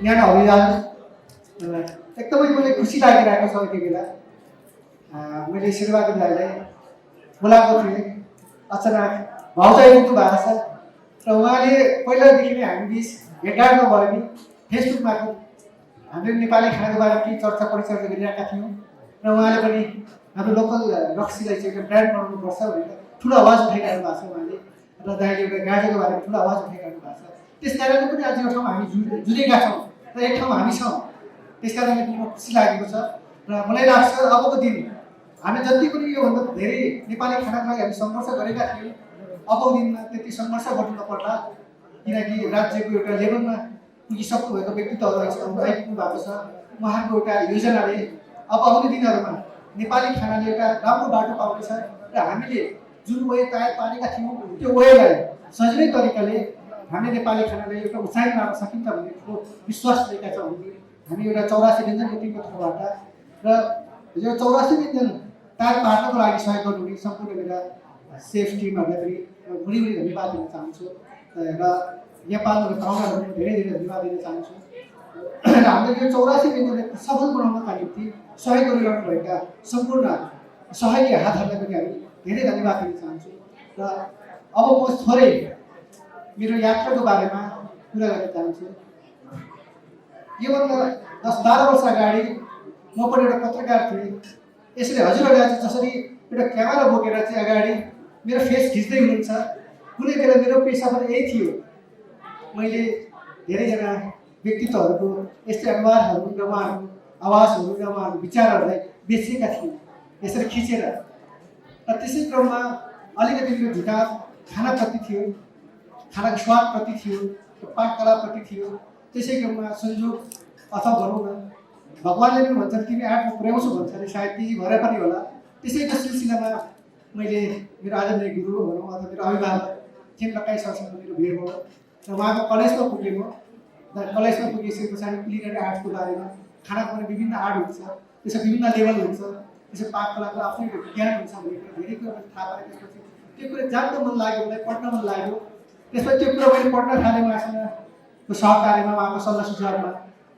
न्यानो अभियान एकदमै मलाई खुसी लागिरहेको छ। त्यो बेला मैले शेरबहादुर दाइलाई बोलाएको थिएँ, अचानक भाउजू आइपुग्नु भएको छ र उहाँले पहिलादेखि नै हामी बिच भेटघाट नभए पनि फेसबुक मार्फत हामीले नेपाली खानाको बारेमा केही चर्चा परिचर्चा गरिरहेका थियौँ र उहाँले पनि हाम्रो लोकल रक्सीलाई चाहिँ एउटा ब्रान्ड बनाउनुपर्छ भनेर ठुलो आवाज उठाइरहनु भएको छ उहाँले, र दाइले एउटा गाजाको बारेमा ठुलो आवाज उठाइरहनु भएको छ। त्यस कारणले पनि आज यो ठाउँमा हामी जुटेका छौँ र एक ठाउँमा हामी छौँ। त्यस कारणले पनि खुसी लागेको छ र मलाई लाग्छ अबको दिन हामी जति पनि योभन्दा धेरै नेपाली खानाको लागि हामी सङ्घर्ष गरेका थियौँ, अबको दिनमा त्यति सङ्घर्ष गर्नु नपर्ला, किनकि राज्यको एउटा लेभलमा पुगिसक्नु भएको व्यक्तित्वहरू आइपुग्नु भएको छ। उहाँको एउटा योजनाले अब आउने दिनहरूमा नेपाली खानाले एउटा राम्रो बाटो पाउनेछ र हामीले जुन वे तयार पारेका थियौँ त्यो वेलाई सजिलै तरिकाले हामीले नेपाली खानालाई एउटा उचाइमा लान सकिन्छ भन्ने ठुलो विश्वास लिएका छौँ। हामी एउटा 84 व्यञ्जनको टिमको तर्फबाट र यो 84 व्यञ्जन तयार पार्नको लागि सहयोग गर्नुहुने सम्पूर्ण मेरा सेफ टिमहरूलाई पनि भुँडी धन्यवाद दिन चाहन्छु र नेपालको पाहुनाहरूलाई धेरै धेरै धन्यवाद दिन चाहन्छु। र हामीले यो 84 व्यञ्जनलाई सफल बनाउनका निम्ति सहयोग गरिरहनु भएका सम्पूर्ण सहयोगी हातहरूलाई पनि हामी धेरै धन्यवाद दिन चाहन्छु। र अब म थोरै मेरो यात्राको बारेमा कुरा गर्न चाहन्छु। योभन्दा 10-12 वर्ष अगाडि म पनि एउटा पत्रकार थिएँ। यसरी हजुरहरूले आज जसरी एउटा क्यामेरा बोकेर चाहिँ अगाडि मेरो फेस खिच्दै हुनुहुन्छ, कुनै बेला मेरो पेसा पनि यही थियो। मैले धेरैजना व्यक्तित्वहरूको यस्तै अनुहारहरू र उहाँहरूको आवाजहरू र उहाँहरूको विचारहरूलाई बेचिएका थियौँ यसरी खिचेर। र त्यसै क्रममा अलिकति मेरो झुकाव खानाप्रति थियो, खानाको स्वादप्रति थियो, पाककलाप्रति थियो। त्यसै क्रममा संयोग अथवा भनौँ न भगवान्ले पनि भन्छ तिमी आँटमा पुर्याउँछु भन्छ अरे, सायद त्यही भएर पनि होला। त्यसैको सिलसिलामा मैले मेरो आदरणीय गुरु भनौँ अथवा मेरो अभिभावक खेम लकाई सरसँग मेरो भेट भयो र उहाँको कलेजमा पुगेँ। म कलेजमा पुगेपछि पछाडि कुलिनरी आर्टको बारेमा खानाको पनि विभिन्न आर्ट हुन्छ, त्यसमा विभिन्न लेभल हुन्छ, त्यसमा पाककलाको आफ्नै ज्ञान हुन्छ भन्ने कुरा धेरै कुरा मैले थाहा पाएँ। त्यसपछि त्यो कुरा जान्न मन लाग्यो, मलाई पढ्न मन लाग्यो। त्यसपछि त्यो कुरा मैले पढ्न थालेँ उहाँसँगको सहकार्यमा, उहाँको सल्लाह सुझावमा।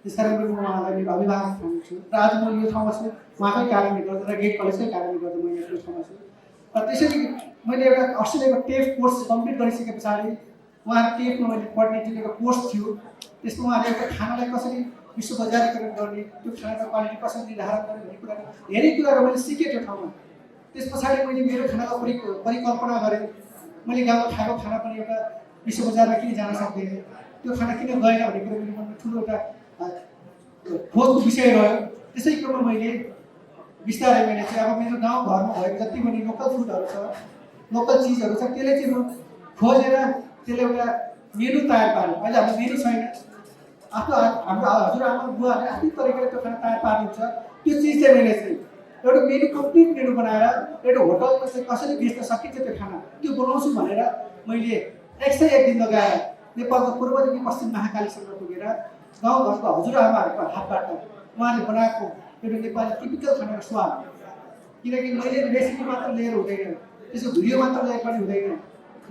त्यस कारण पनि म उहाँलाई मेरो अभिभावक ठान्छु र आज म यो ठाउँमा छु उहाँकै कारणले गर्दा र गेट कलेजकै कारणले गर्दा म यो ठाउँमा छु। र त्यसरी मैले एउटा अस्ट्रेलियाको टेफ कोर्स कम्प्लिट गरिसके पछाडि उहाँ टेफमा मैले पढ्ने जुन एउटा कोर्स थियो त्यसमा उहाँले एउटा खानालाई कसरी विश्व बजारीकरण गर्ने, त्यो खानाको क्वालिटी कसरी निर्धारण गर्ने भन्ने कुरा धेरै कुराहरू मैले सिकेँ त्यो ठाउँमा। त्यस पछाडि मैले मेरो खानाको परिकल्पना गरेँ। मैले गाउँमा खाएको खाना पनि एउटा विश्व बजारमा किन जान सक्दैन, त्यो खाना किन गएन भन्ने कुरा मेरो मनमा ठुलो एउटा खोजको विषय रह्यो। त्यसै क्रममा मैले बिस्तारै मैले चाहिँ अब मेरो गाउँघरमा भएको जति पनि लोकल फुडहरू छ, लोकल चिजहरू छ, त्यसले चाहिँ म खोजेर त्यसले एउटा मेनु तयार पारेँ। अहिले हाम्रो मेनु छैन, आफ्नो हाम्रो हजुरआमा बुवाहरूले आफ्नै तरिकाले त्यो खाना तयार पार्नुहुन्छ। त्यो चिज चाहिँ मैले चाहिँ एउटा मेनु कम्प्लिट मेनु बनाएर एउटा होटलमा चाहिँ कसरी बेच्न सकिन्छ त्यो खाना त्यो बनाउँछु भनेर मैले 101 दिन लगाएर नेपालको पूर्वदेखि पश्चिम महाकालीसम्म पुगेर गाउँघरको हजुरआमाहरूको हातबाट उहाँले बनाएको एउटा नेपाली टिपिकल खानाको स्वाद, किनकि मैले रेसिपी मात्र लिएर हुँदैन, त्यसको भिडियो मात्र लिएर पनि हुँदैन,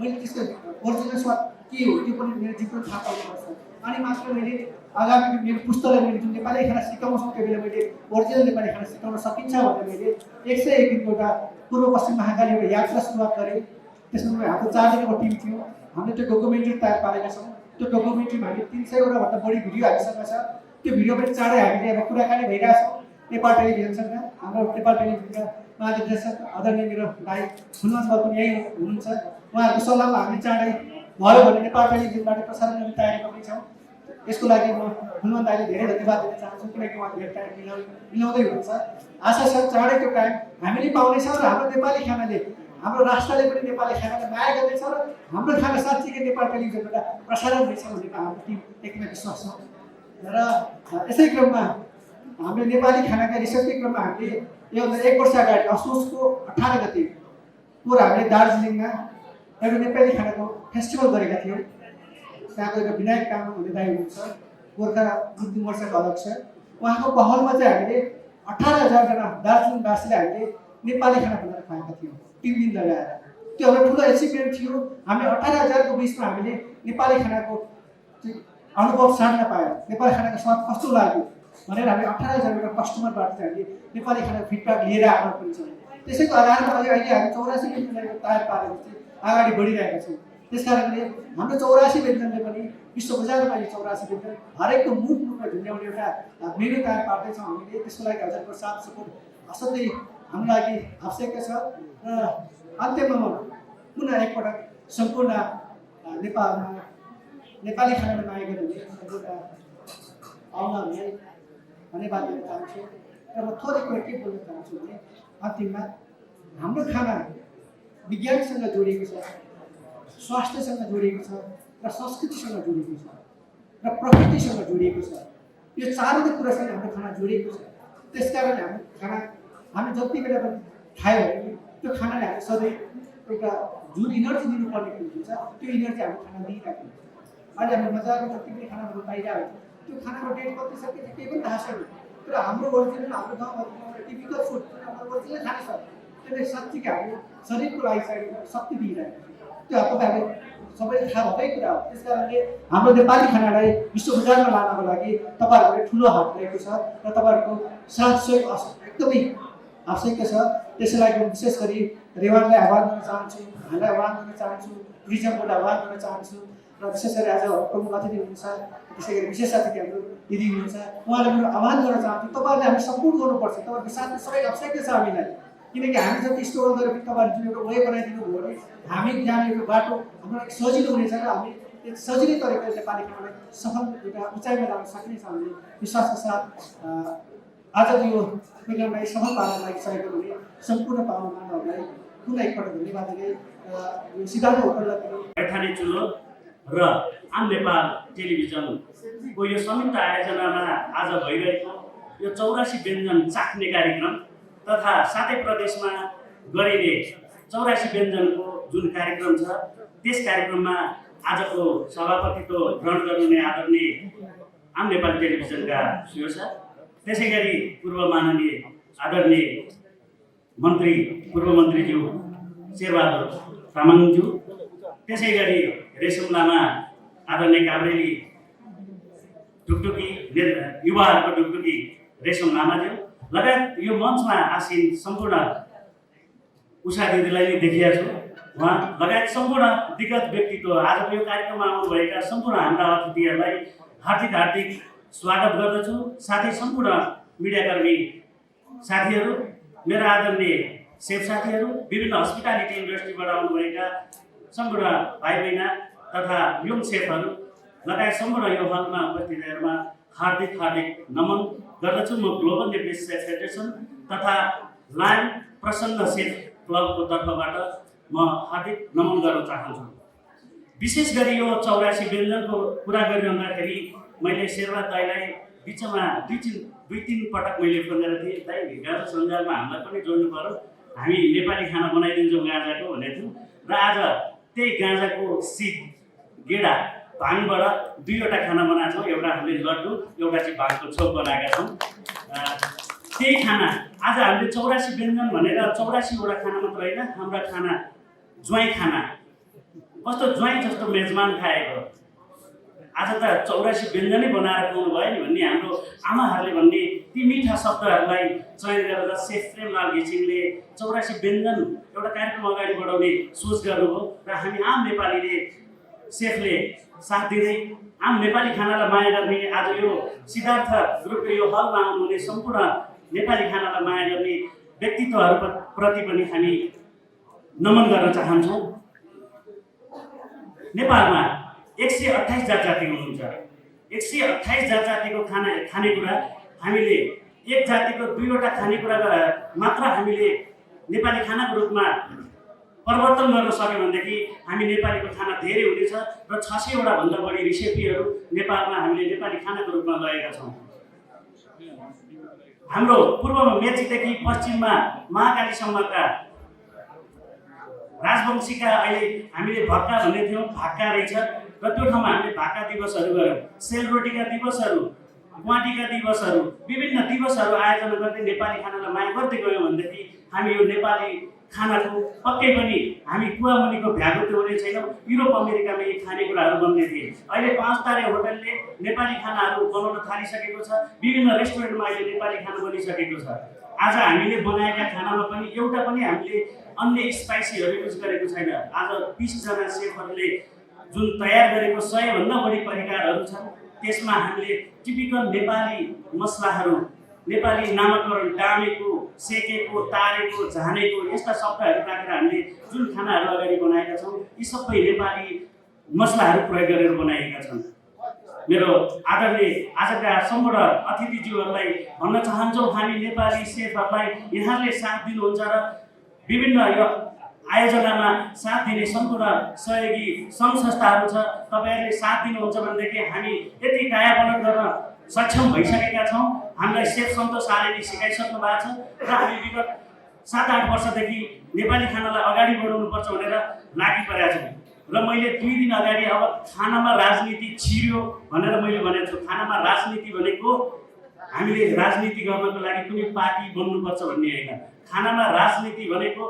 मैले त्यसको ओरिजिनल स्वाद के हो त्यो पनि मेरो जिब्रोमा थाहा पाउनुपर्छ। अनि मात्र मैले आगामी मेरो पुस्तालाई मैले जुन नेपाली खाना सिकाउँछु त्यो बेला मैले ओरिजिनल नेपाली खाना सिकाउन सकिन्छ भनेर मैले 101 दिनको एउटा पूर्व पश्चिम महाकाली एउटा यात्रा सुरुवात गरेँ। त्यसमा हाम्रो 4 दिनको टिम थियो। हामीले त्यो डकुमेन्ट्री तयार पारेका छौँ। त्यो डकुमेन्ट्रीमा हामीले 300 वटा भन्दा बढी भिडियो हामीसँग छ। त्यो भिडियो पनि चाँडै हामीले अब कुराकानी भइरहेछौँ नेपाल टेलिभिजनसँग। हाम्रो नेपाल टेलिभिजनका महानिर्देशक आदरणीय मेरो भाइ हुनुहुन्छ पनि यही हुनुहुन्छ। उहाँहरूको सल्लाहमा हामी चाँडै भयो भने नेपाल टेलिभिजनबाट प्रसारण गर्ने तयारी गर्नेछौँ। यसको लागि म हुनुहुन्छ दाइले धेरै धन्यवाद दिन चाहन्छु, किनकि उहाँ धेरै टाइम मिलाउँदै हुनुहुन्छ। आशा छ चाँडै त्यो टाइम हामीले पाउनेछौँ र हाम्रो नेपाली खानाले, हाम्रो राष्ट्रले पनि नेपाली खानालाई माया गर्नेछ र हाम्रो खाना साँच्चीकै नेपाल टेलिभिजनबाट प्रसारण हुनेछ भन्ने हाम्रो टिम एकदमै विश्वास छ। र यसै क्रममा हामीले नेपाली खानाका रिसर्चकै क्रममा हामीले योभन्दा 1 वर्ष अगाडि असोजको 18 गते पोहोर हामीले दार्जिलिङमा एउटा नेपाली खानाको फेस्टिभल गरेका थियौँ। त्यहाँको एउटा विनायक तामाङ भन्ने दाइ हुनुहुन्छ, गोर्खा मुक्ति मोर्चाको अध्यक्ष। उहाँको पहलमा चाहिँ हामीले 18,000 जना दार्जिलिङवासीले हामीले नेपाली खाना बनाएर खुवाएका थियौँ 3 दिन लगाएर। त्यो हाम्रो ठुलो एचिभमेन्ट थियो। हामीले 18,000 को बिचमा हामीले नेपाली खानाको अनुभव सार्न पायौँ। नेपाली खानाको स्वाद कस्तो लाग्यो भनेर हामी 18,000 वटा कस्टमरबाट चाहिँ हामीले नेपाली खानाको फिडब्याक लिएर आएको पनि छौँ। त्यसैको आधारमा अहिले हामी 84 व्यञ्जनहरू तयार पारेर चाहिँ अगाडि बढिरहेका छौँ। त्यस कारणले हाम्रो 84 व्यञ्जनले पनि विश्व बजारमा यो 84 व्यञ्जन हरेकको मुखमा झुन्ड्याउने एउटा मेनु तयार पार्दैछौँ हामीले। त्यसको लागि हजुरको साथ सपोर्ट असाध्यै हाम्रो लागि आवश्यक छ। र अन्त्यमा म पुनः एकपटक सम्पूर्ण नेपालमा नेपाली खानालाई माया गर्ने एउटा आउनेहरूलाई धन्यवाद दिन चाहन्छु। र म थोरै कुरा के बोल्न चाहन्छु भने अन्तिममा हाम्रो खाना विज्ञानसँग जोडिएको छ, स्वास्थ्यसँग जोडिएको छ र संस्कृतिसँग जोडिएको छ र प्रकृतिसँग जोडिएको छ। यो चारवटा कुरासँग हाम्रो खाना जोडिएको छ। त्यसकारण हाम्रो खाना हामी जति बेला पनि खायो भने त्यो खानाले हामी सधैँ एउटा जुन इनर्जी दिनुपर्ने हुन्छ त्यो इनर्जी हाम्रो खाना दिइरहेको हुन्छ। अहिले हामी बजारमा जति पनि खानाहरू पाइरहेको हुन्छ त्यो खानाको डेट कति सकेको केही पनि थाहा छैन। तर हाम्रो ओरिजिनल हाम्रो गाउँघरमा टिपिकल फुड हाम्रो ओरिजिनल खाना छ। त्यसले साँच्चीकै हाम्रो शरीरको लागि चाहिँ शक्ति दिइरहेको छ। त्यो तपाईँहरूले सबैले थाहा भएकै कुरा हो। त्यस कारणले हाम्रो नेपाली खानालाई विश्व बजारमा लानको लागि तपाईँहरूले ठुलो हात रहेको छ र तपाईँहरूको साथ सहयोग एकदमै आवश्यक छ। त्यसैलाई म विशेष गरी रेवानलाई आह्वान गर्न चाहन्छु, हामीलाई आह्वान गर्न चाहन्छु, टुरिज्मबाट आह्वान गर्न चाहन्छु र विशेष गरी आज प्रमुख अतिथि हुनुहुन्छ, त्यसै गरी विशेष अतिथि हाम्रो दिदी हुनुहुन्छ, उहाँलाई म आह्वान गर्न चाहन्छु। तपाईँहरूले हामी सपोर्ट गर्नुपर्छ। तपाईँहरूको साथमा सबै आवश्यक छ हामीलाई, किनकि हामी जति स्ट्रगल गरेर तपाईँहरूले जुन एउटा वे बनाइदिनु भयो भने हामी जाने एउटा बाटो हाम्रो सजिलो हुनेछ र हामी सजिलै तरिकाले नेपाली खानालाई सफल एउटा उचाइमा लान सक्नेछ भन्ने विश्वासका साथ आजको यो प्रोग्रामलाई सफल पार्नका लागि सहयोग गर्ने सम्पूर्ण पाहुनाहरूलाई पुनः एकपल्ट धन्यवाद दिँदै यो सिद्धान्त होटललाई पैठानी चुलो र आम नेपाल टेलिभिजनको यो संयुक्त आयोजनामा आज भइरहेको यो 84 व्यञ्जन चाख्ने कार्यक्रम तथा साथै प्रदेशमा गरिने 84 व्यञ्जनको जुन कार्यक्रम छ त्यस कार्यक्रममा आजको सभापतित्व ग्रहण गर्नुहुने आदरणीय आम नेपाल टेलिभिजनका सिओ सर, त्यसै गरी पूर्व माननीय आदरणीय मन्त्री पूर्व मन्त्रीज्यू शेरबहादुर तामाङज्यू, त्यसै गरी रेशम लामा आदरणीय काभ्रेली ढुकढुकी युवाहरूको ढुकढुकी रेशम लामाज्यू लगायत यो मञ्चमा आसीन सम्पूर्ण उषा दिदीलाई नै देखिया छु, उहाँ लगायत सम्पूर्ण विगत व्यक्तित्व आजको यो कार्यक्रममा आउनुभएका सम्पूर्ण हाम्रा अतिथिहरूलाई हार्दिक हार्दिक स्वागत गर्दछु। साथै सम्पूर्ण मिडियाकर्मी साथीहरू, मेरा आदरणीय सेफ साथीहरू, विभिन्न हस्पिटालिटी इन्डस्ट्रीबाट आउनुभएका सम्पूर्ण भाइ बहिना तथा युङ सेफहरू लगायत सम्पूर्ण यो हलमा उपस्थितहरूमा हार्दिक हार्दिक नमन गर्दछु। म ग्लोबल नेप्लिस सेफ फेडरेसन तथा लायन प्रसन्न सेफ क्लबको तर्फबाट म हार्दिक नमन गर्न चाहन्छु। विशेष गरी यो 84 व्यञ्जनको कुरा गरिरहँदाखेरि मैले शेरबा दाइलाई बिचमा दुई तिन पटक मैले फोन गरेको थिएँ, दाइ गाँजा सञ्जालमा हामीलाई पनि जोड्नु पर्यो, हामी नेपाली खाना बनाइदिन्छौँ गाँजाको भनेको थियौँ। र आज त्यही गाँजाको सिड गेडा भाङबाट 2वटा खाना बनाएको छौँ। एउटा हामीले लड्डु, एउटा चाहिँ भाङको छोप बनाएका छौँ। त्यही खाना आज हामीले 84 व्यञ्जन भनेर 84 वटा खाना मात्र होइन, हाम्रा खाना ज्वाइँ खाना कस्तो ज्वाइँ जस्तो मेजमान खाएको आज त 84 व्यञ्जनै बनाएर खुवाउनु भयो नि भन्ने हाम्रो आमाहरूले भन्ने ती मिठा शब्दहरूलाई चयन गरेर सेफ प्रेमलाल घिसिङले 84 व्यञ्जन एउटा कार्यक्रम अगाडि बढाउने सोच गर्नुभयो र हामी आम नेपालीले सेफले साथ दिँदै आम नेपाली खानालाई माया गर्ने आज यो सिद्धार्थ ग्रुपको यो हलमा आउनुहुने सम्पूर्ण नेपाली खानालाई माया गर्ने व्यक्तित्वहरूप्रति पनि हामी नमन गर्न चाहन्छौँ। नेपालमा 128 जात जाति हुनुहुन्छ। 128 जात जातिको खानेकुरा हामीले एक जातिको 2वटा खानेकुरा मात्र हामीले नेपाली खानाको रूपमा परिवर्तन गर्न सक्यो भनेदेखि हामी नेपालीको खाना धेरै हुनेछ र 600 भन्दा बढी रेसिपीहरू नेपालमा हामीले नेपाली खानाको रूपमा लगेका छौँ। हाम्रो पूर्वमा मेचीदेखि पश्चिममा महाकालीसम्मका राजवंशीका अहिले हामीले भक्का भन्ने थियौँ, भाक्का रहेछ र त्यो ठाउँमा हामीले भाक्का दिवसहरू गऱ्यौँ, सेलरोटीका दिवसहरू, गुवाटीका दिवसहरू, विभिन्न दिवसहरू आयोजना गर्दै नेपाली खानालाई माया गर्दै गयौँ भनेदेखि हामी यो नेपाली खानाको पक्कै पनि हामी कुवामुनिको भ्यागुते हुने छैनौँ। युरोप अमेरिकामा यी खानेकुराहरू बन्ने थिए। अहिले 5 तारे होटलले नेपाली खानाहरू बनाउन थालिसकेको छ। विभिन्न रेस्टुरेन्टमा अहिले नेपाली खाना बनिसकेको छ। आज हामीले बनाएका खानामा पनि एउटा पनि हामीले अन्य स्पाइसीहरू युज गरेको छैन। आज 20 जना सेफहरूले जुन तयार गरेको 100 भन्दा बढी परिकारहरू छन् त्यसमा हामीले टिपिकल नेपाली मसलाहरू, नेपाली नामकरण, डामेको, सेकेको, तारेको, झानेको यस्ता शब्दहरू राखेर हामीले जुन खानाहरू अगाडि बनाएका छौँ यी सबै नेपाली मसलाहरू प्रयोग गरेर बनाएका छन्। मेरो आदरणीय आजका सम्पूर्ण अतिथिज्यूहरूलाई भन्न चाहन्छौँ, हामी नेपाली सेफहरूलाई यहाँले साथ दिनुहुन्छ र विभिन्न यो आयोजनामा साथ दिने सम्पूर्ण सहयोगी सङ्घ संस्थाहरू छ। तपाईँहरूले साथ दिनुहुन्छ भनेदेखि हामी यति कायापलट गर्न सक्षम भइसकेका छौँ। हामीलाई सेफ सन्तोष आलेले सिकाइसक्नु भएको छ र हामी विगत 7-8 वर्षदेखि नेपाली खानालाई अगाडि बढाउनुपर्छ भनेर लागिपरेका छौँ। र मैले 2 दिन अगाडि अब खानामा राजनीति छिर्यो भनेर मैले भनेको छु। खानामा राजनीति भनेको हामीले राजनीति गर्नको लागि कुनै पार्टी बन्नुपर्छ भन्ने होइन। खानामा राजनीति भनेको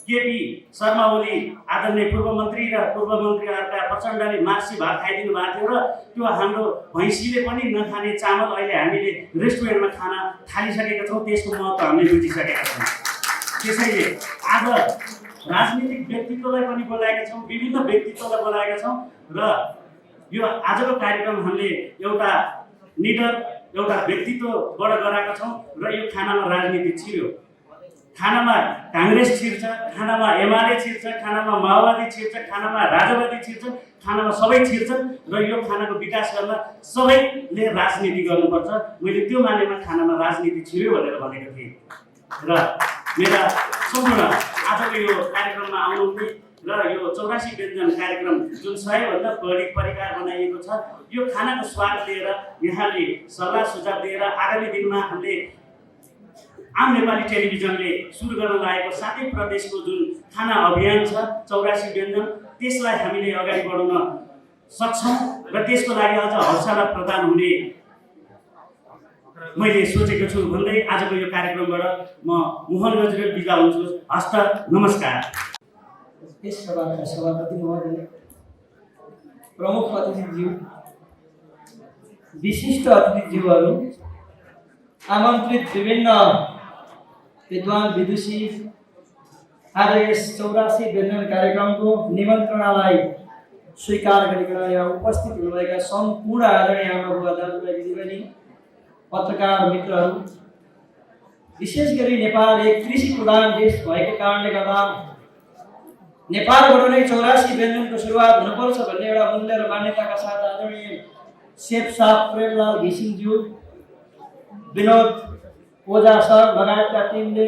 केपी शर्मा ओली आदरणीय पूर्व मन्त्री र पूर्व मन्त्रीहरूका प्रचण्डले मार्सी भात खाइदिनु भएको थियो र त्यो हाम्रो भैँसीले पनि नखाने चामल अहिले हामीले रेस्टुरेन्टमा खान थालिसकेका छौँ। त्यसको महत्त्व हामीले बुझिसकेका छौँ। त्यसैले आज राजनीतिक व्यक्तित्वलाई पनि बोलाएका छौँ, विभिन्न व्यक्तित्वलाई बोलाएका छौँ र यो आजको कार्यक्रम हामीले एउटा निडर एउटा व्यक्तित्वबाट गराएका छौँ र यो खानामा राजनीति छिर्यो। खानामा काङ्ग्रेस छिर्छ, खानामा एमाले छिर्छ, खानामा माओवादी छिर्छ, खानामा राजावादी छिर्छ, खानामा सबै छिर्छन् र यो खानाको विकास गर्न सबैले राजनीति गर्नुपर्छ। मैले त्यो मानेमा खानामा राजनीति छिर्यो भनेर भनेको थिएँ र मेरा सम्पूर्ण आजको यो कार्यक्रममा आउनुहुने र यो 84 व्यञ्जन कार्यक्रम जुन 100 भन्दा बढी परिकार बनाइएको छ यो खानाको स्वाद लिएर यहाँले सल्लाह सुझाव दिएर आगामी दिनमा हामीले आम नेपाली टेलिभिजनले सुरु गर्न लागेको 7 प्रदेशको जुन खाना अभियान छ 84 व्यञ्जन त्यसलाई हामीले अगाडि बढाउन सक्छौँ र त्यसको लागि अझ हौसला प्रदान हुने मैले सोचेको छु भन्दै आजको यो कार्यक्रमबाट म मोहन गजरेल बिदा हुन्छु। हस्त नमस्कार। यस सभाका सभापति महोदय, प्रमुख अतिथिज्यू, विशिष्ट अतिथिज्यूहरू, आमन्त्रित विभिन्न विद्वान विदुषी, आज यस 84 व्यञ्जन कार्यक्रमको निमन्त्रणालाई स्वीकार गरिकन यहाँ उपस्थित हुनुभएका सम्पूर्ण आदरणीय आमाबुबा दाजुभाइ दिदीबहिनी, पत्रकार मित्रहरू, विशेष गरी नेपाल एक कृषि प्रधान देश भएको कारणले गर्दा नेपालबाट नै 84 व्यञ्जनको सुरुवात हुनुपर्छ भन्ने एउटा मूल्य र मान्यताका साथ आदरणीय सेफ साहब प्रेमलाल घिसिङज्यू, विनोद ओझा सर लगायतका टिमले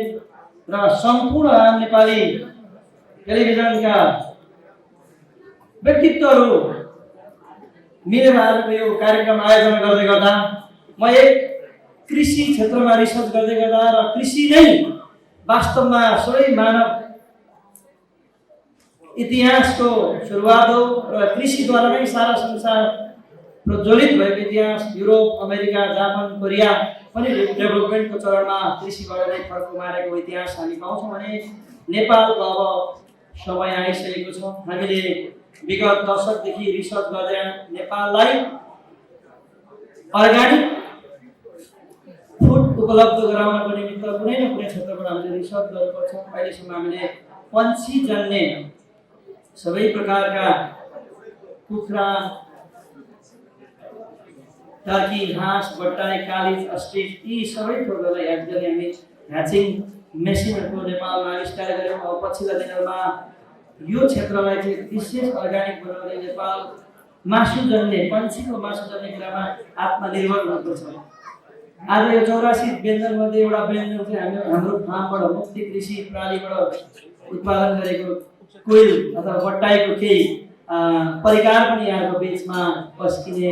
र सम्पूर्ण आम नेपाली टेलिभिजनका व्यक्तित्वहरू मिलेर आजको यो कार्यक्रम आयोजना गर्दै गर्दा म एक कृषि क्षेत्रमा रिसर्च गर्दै गर्दा र कृषि नै वास्तवमा सबै मानव इतिहासको सुरुवात हो र कृषिद्वारा नै सारा संसार प्रज्वलित भएको इतिहास युरोप, अमेरिका, जापान, कोरिया पनि डेभलपमेन्टको चरणमा कृषिबाट नै फर्को मारेको इतिहास हामी पाउँछौँ भने नेपालको अब समय आइसकेको छ। हामीले विगत दशकदेखि रिसर्च गर्दै नेपाललाई अर्गानिक फुड उपलब्ध गराउनको निमित्त कुनै न कुनै क्षेत्रबाट हामीले रिसर्च गर्नुपर्छ। अहिलेसम्म हामीले पन्छी जन्ने सबै प्रकारका कुखुरा, टर्की, हाँस, बट्टाई, कालिज, अस्ट्रिच यी सबै थोकहरूलाई ह्याच गर्ने हामी ह्याचिङ मेसिनहरूको नेपालमा आविष्कार गऱ्यौँ। अब पछिल्ला दिनहरूमा यो क्षेत्रलाई चाहिँ विशेष अर्गानिक बनाउने नेपाल मासु जन्ने पन्छीको मासु जन्ने कुरामा आत्मनिर्भर हुनुपर्छ। आज यो 84 व्यञ्जनमध्ये एउटा व्यञ्जन चाहिँ हाम्रो फार्मबाट मुक्ति कृषि प्रणालीबाट उत्पादन गरेको कोइल अथवा बट्टाईको केही परिकार पनि यहाँको बिचमा पस्किने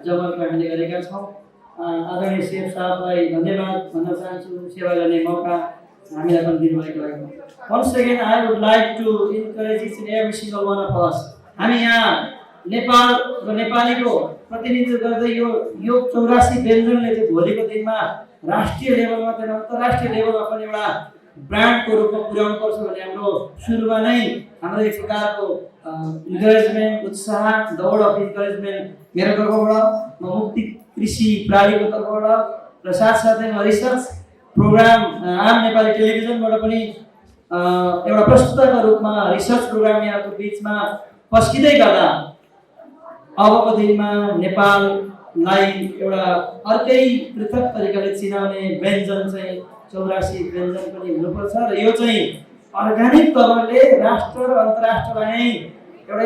जमर्को हामीले गरेका छौँ। आदरणीय सेफ साहबलाई धन्यवाद भन्न चाहन्छु सेवा गर्ने मौका हामीलाई पनि दिनुभएको लागि। Once again, I would like to encourage each and every single one of us. हामी यहाँ नेपाल र नेपालीको प्रतिनिधित्व गर्दै यो 84 व्यञ्जनले चाहिँ भोलिको दिनमा राष्ट्रिय लेभलमा त अन्तर्राष्ट्रिय लेभलमा पनि एउटा ब्रान्डको रूपमा पुर्याउनु पर्छ भन्ने हाम्रो सुरुमा नै हाम्रो एक प्रकारको इन्करेजमेन्ट, उत्साह, दौड अफ इन्करेजमेन्ट मेरो तर्फबाट, म मुक्ति कृषि प्रणालीको तर्फबाट र साथसाथै म रिसर्च प्रोग्राम आम नेपाली टेलिभिजनबाट पनि एउटा प्रस्तुताको रूपमा रिसर्च प्रोग्राम यहाँको बिचमा पस्किँदै गर्दा अबको दिनमा नेपाललाई एउटा अर्कै पृथक तरिकाले चिनाउने व्यञ्जन चाहिँ 84 व्यञ्जन पनि हुनुपर्छ र यो चाहिँ अर्गानिक तवरले राष्ट्र र अन्तर्राष्ट्रलाई एउटा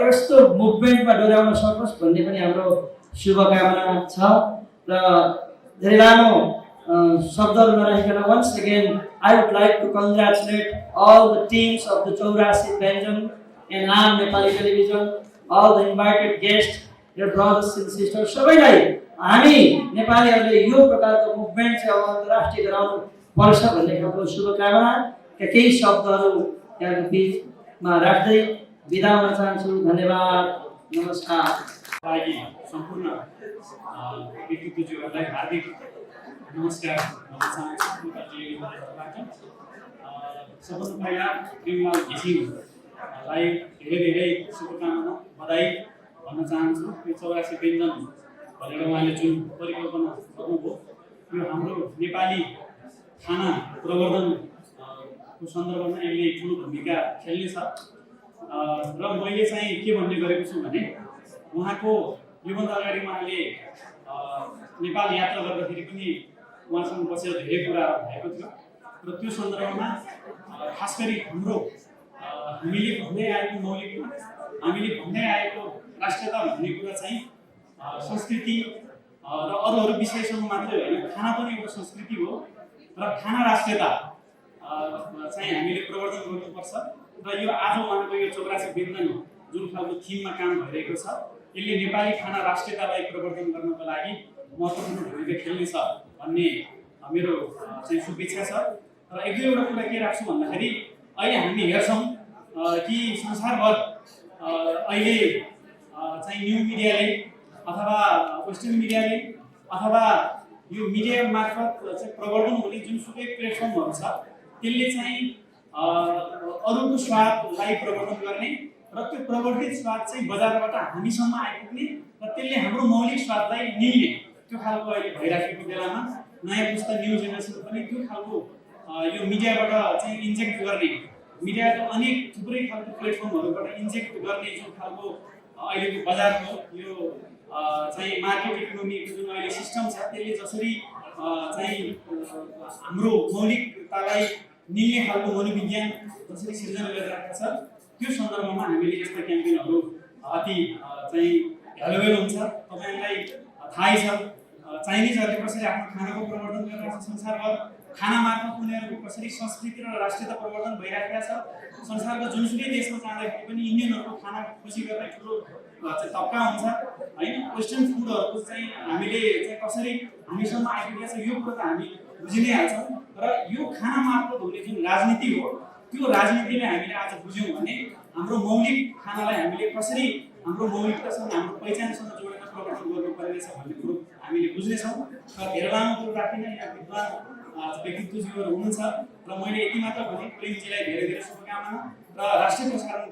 यस्तो मुभमेन्टमा डोर्याउन सकोस् भन्ने पनि हाम्रो शुभकामना छ। र धेरै लामो शब्दहरू नराखिकन once again I would like to congratulate all the teams of the 84 व्यञ्जन and आम Nepali television, all the invited guests, your brothers and sisters, सबैलाई हामी नेपालीहरूले यो प्रकारको मुभमेन्ट चाहिँ अब अन्तर्राष्ट्रिय गराउनु पर्छ भन्ने खालको शुभकामना केही शब्दहरू यहाँको बिचमा राख्दै बिदा हुन चाहन्छु। धन्यवाद, नमस्कार। लागि सम्पूर्ण व्यक्तित्वज्यूहरूलाई हार्दिक नमस्कार भन्न चाहन्छु। सबभन्दा पहिला प्रेमलाल घिसिङलाई धेरै शुभकामना बधाई भन्न चाहन्छु। यो 84 व्यञ्जन भनेर उहाँले जुन परिकल्पना गर्नुभयो यो हाम्रो नेपाली खाना प्रवर्धनको सन्दर्भमा यसले ठुलो भूमिका खेल्नेछ। र मैले चाहिँ के भन्ने गरेको छु भने उहाँको योभन्दा अगाडि उहाँले नेपाल यात्रा गर्दाखेरि पनि उहाँसँग बसेर धेरै कुरा भएको थियो र त्यो सन्दर्भमा खास गरी हाम्रो हामीले भन्दै आएको राष्ट्रियता भन्ने कुरा चाहिँ संस्कृति र अरू विषयसँग मात्रै होइन, खाना पनि एउटा संस्कृति हो र खाना राष्ट्रियता चाहिँ हामीले प्रवर्धन गर्नुपर्छ। र यो आज उहाँको यो 84 व्यञ्जन जुन खालको थिममा काम भइरहेको छ यसले नेपाली खाना राष्ट्रियतालाई प्रवर्धन गर्नको लागि महत्त्वपूर्ण भूमिका खेल्नेछ भन्ने मेरो चाहिँ शुभेच्छा छ। र एक दुईवटा कुरा के राख्छु भन्दाखेरि अहिले हामी हेर्छौँ कि संसारभर अहिले चाहिँ न्यू मिडियाले अथवा वेस्टर्न मिडियाले अथवा यो मिडिया मार्फत चाहिँ प्रवर्धन हुने जुनसुकै प्लेटफर्महरू छ त्यसले चाहिँ अरूको स्वादलाई प्रवर्धन गर्ने र त्यो प्रवर्धित स्वाद चाहिँ बजारबाट हामीसम्म आइपुग्ने र त्यसले हाम्रो मौलिक स्वादलाई निल्ने त्यो खालको अहिले भइराखेको बेलामा नयाँ पुस्ता न्यू जेनेरेसन पनि त्यो खालको यो मिडियाबाट चाहिँ इन्जेक्ट गर्ने, मिडियाको अनेक थुप्रै खालको प्लेटफर्महरूबाट इन्जेक्ट गर्ने जुन खालको अहिलेको बजारको यो चाहिँ मार्केट इकोनोमीको जुन अहिले सिस्टम छ त्यसले जसरी चाहिँ हाम्रो मौलिकतालाई निल्ने खालको मनोविज्ञान जसरी सिर्जना गरिरहेको छ त्यो सन्दर्भमा हामीले यस्ता क्याम्पेनहरू अति चाहिँ भ्यालुएबल हुन्छ। तपाईँलाई थाहै छ चाइनिजहरूले कसरी आफ्नो खानाको प्रवर्धन गरिरहेको छ, संसारभर खाना मार्फत उनीहरूको कसरी संस्कृति र राष्ट्रियता प्रवर्धन भइरहेको छ। संसारको जुनसुकै देशमा जाँदाखेरि पनि इन्डियनहरूको खाना खोजी गर्ने ठुलो चाहिँ तब्का हुन्छ होइन। वेस्टर्न फुडहरूको चाहिँ हामीले चाहिँ कसरी हामीसम्म आइपुगेको छ यो कुरा त हामी बुझि नै हाल्छौँ। र यो खाना मार्फत हुने जुन राजनीति हो त्यो राजनीतिले हामीले आज बुझ्यौँ भने हाम्रो मौलिक खानालाई हामीले कसरी हाम्रो मौलिकतासँग हाम्रो पहिचानसँग जोडेर प्रवर्धन गर्नुपर्ने छ भन्ने कुरो हामीले बुझ्नेछौँ। र धेरै लामो कुरो राखिन, यहाँ विद्वान व्यक्तित्वज्यूहरू हुनुहुन्छ र मैले यति मात्र भने प्रेमजीलाई धेरै शुभकामना र राष्ट्रिय प्रसारण